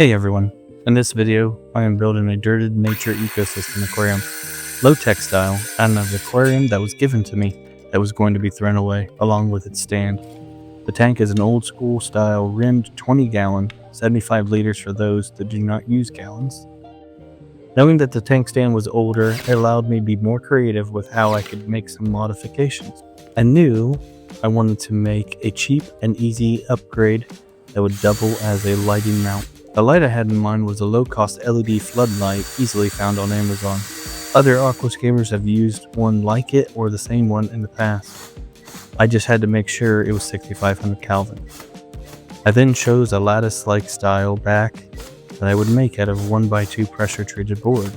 Hey everyone, in this video I am building a dirted Nature Ecosystem Aquarium, low-tech style, out of an aquarium that was given to me that was going to be thrown away along with its stand. The tank is an old school style rimmed 20 gallon, 75 liters for those that do not use gallons. Knowing that the tank stand was older, it allowed me to be more creative with how I could make some modifications. I knew I wanted to make a cheap and easy upgrade that would double as a lighting mount. The light I had in mind was a low-cost LED floodlight easily found on Amazon. Other aquascapers have used one like it or the same one in the past. I just had to make sure it was 6500 Kelvin. I then chose a lattice-like style back that I would make out of 1x2 pressure-treated boards.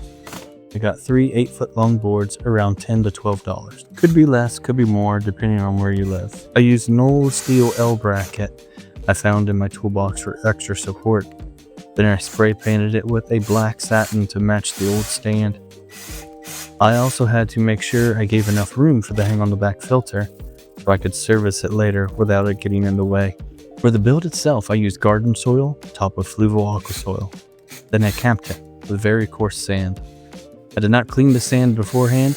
I got 3 8-foot long boards around $10 to $12. Could be less, could be more, depending on where you live. I used an old steel L bracket I found in my toolbox for extra support. Then I spray painted it with a black satin to match the old stand. I also had to make sure I gave enough room for the hang on the back filter so I could service it later without it getting in the way. For the build itself, I used garden soil topped with fluvial aqua soil. Then I capped it with very coarse sand. I did not clean the sand beforehand.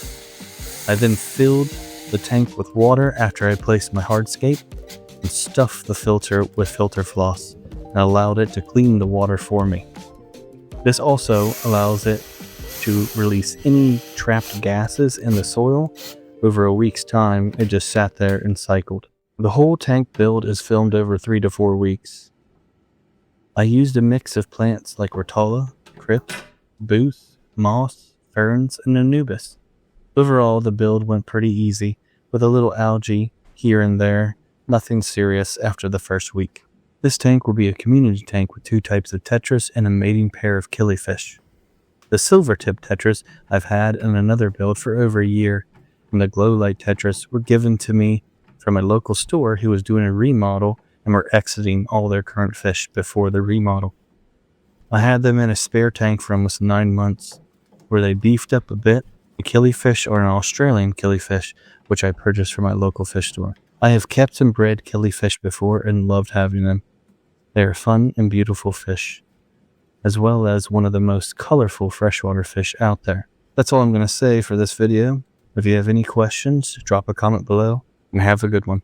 I then filled the tank with water after I placed my hardscape and stuffed the filter with filter floss and allowed it to clean the water for me. This also allows it to release any trapped gases in the soil. Over a week's time, it just sat there and cycled. The whole tank build is filmed over 3 to 4 weeks. I used a mix of plants like rotala, crypts, buce, moss, ferns, and anubias. Overall, the build went pretty easy, with a little algae here and there, nothing serious after the first week. This tank will be a community tank with 2 types of tetras and a mating pair of killifish. The silver tip tetras I've had in another build for over a year, and the glowlight tetras were given to me from a local store who was doing a remodel and were exiting all their current fish before the remodel. I had them in a spare tank for almost 9 months, where they beefed up a bit. The killifish are an Australian killifish, which I purchased from my local fish store. I have kept and bred killifish before and loved having them. They are fun and beautiful fish, as well as one of the most colorful freshwater fish out there. That's all I'm going to say for this video. If you have any questions, drop a comment below, and have a good one.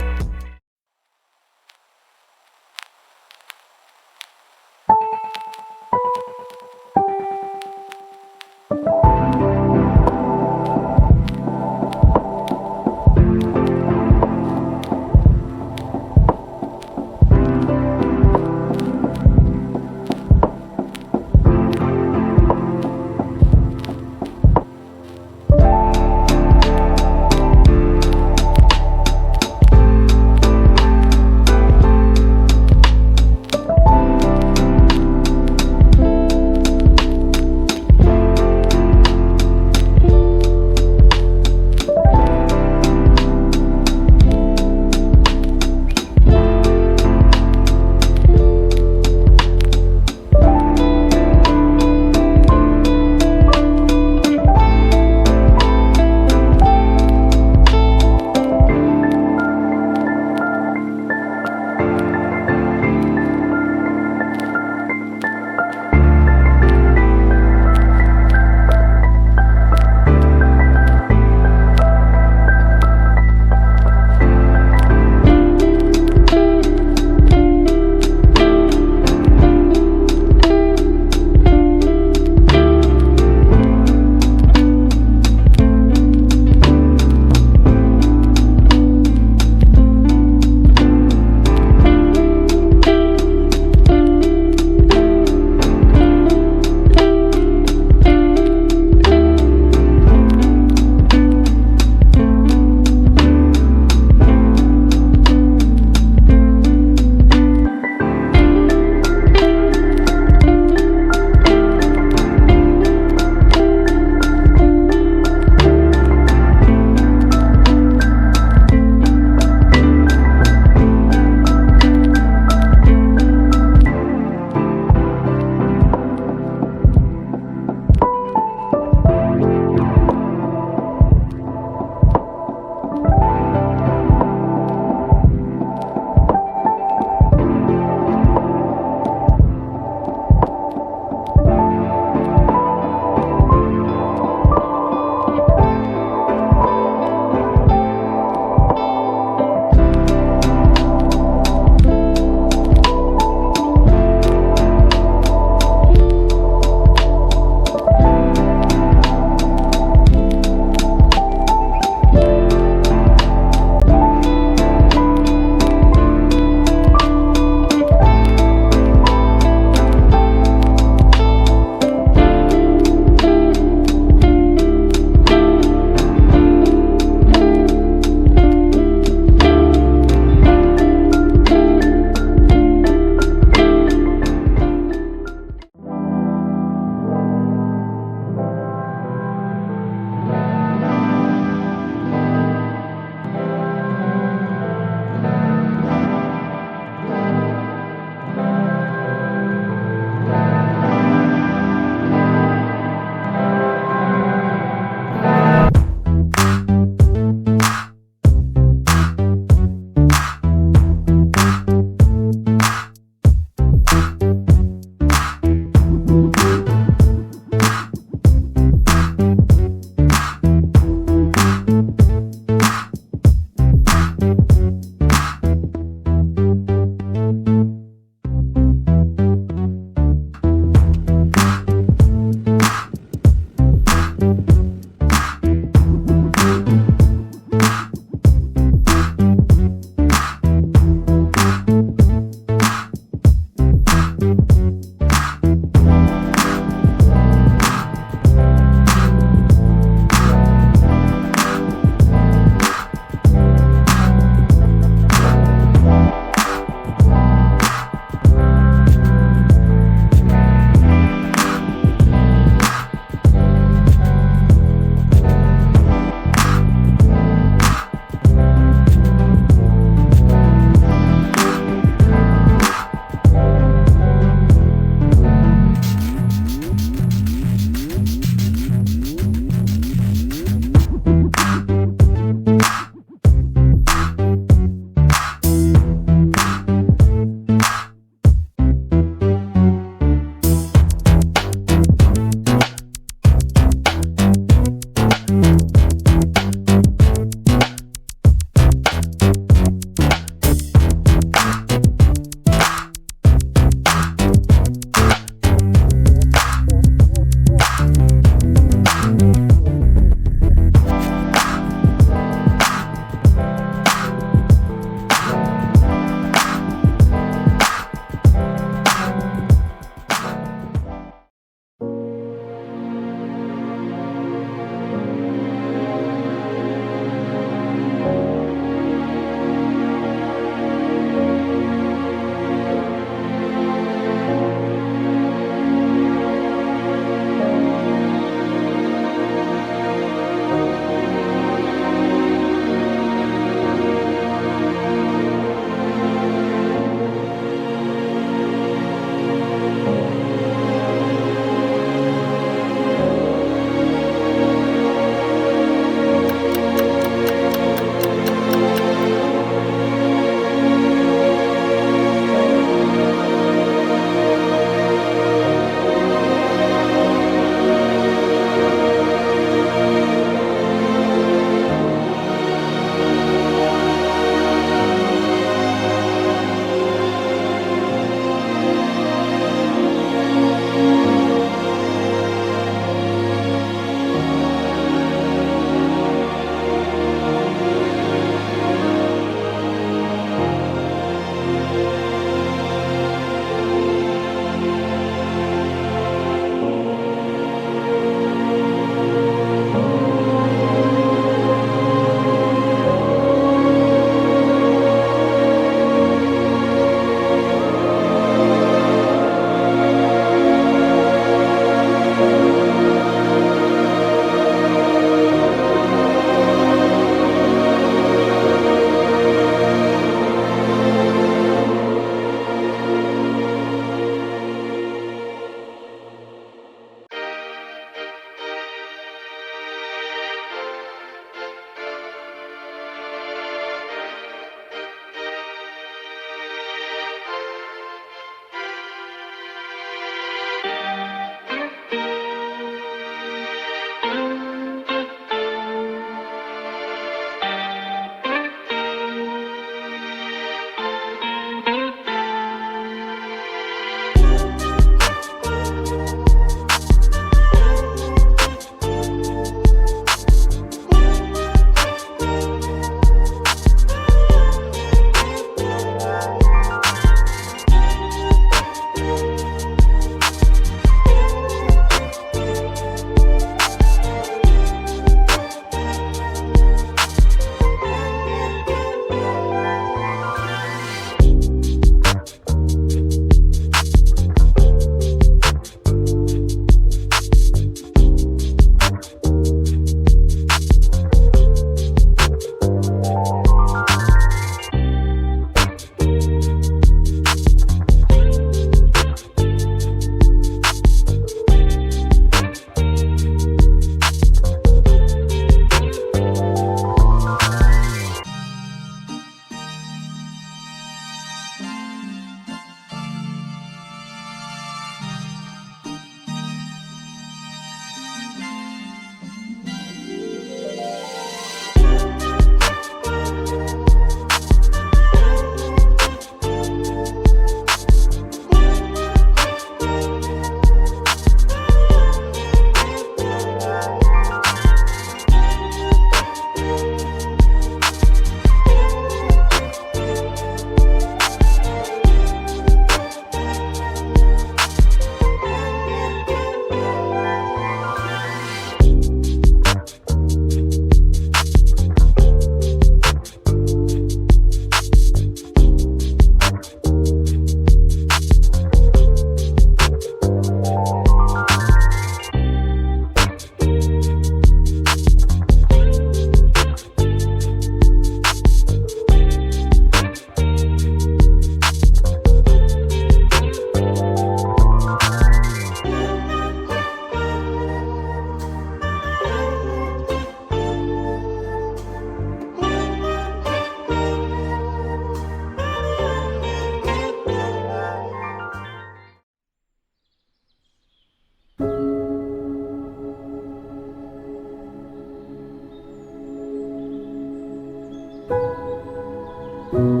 you.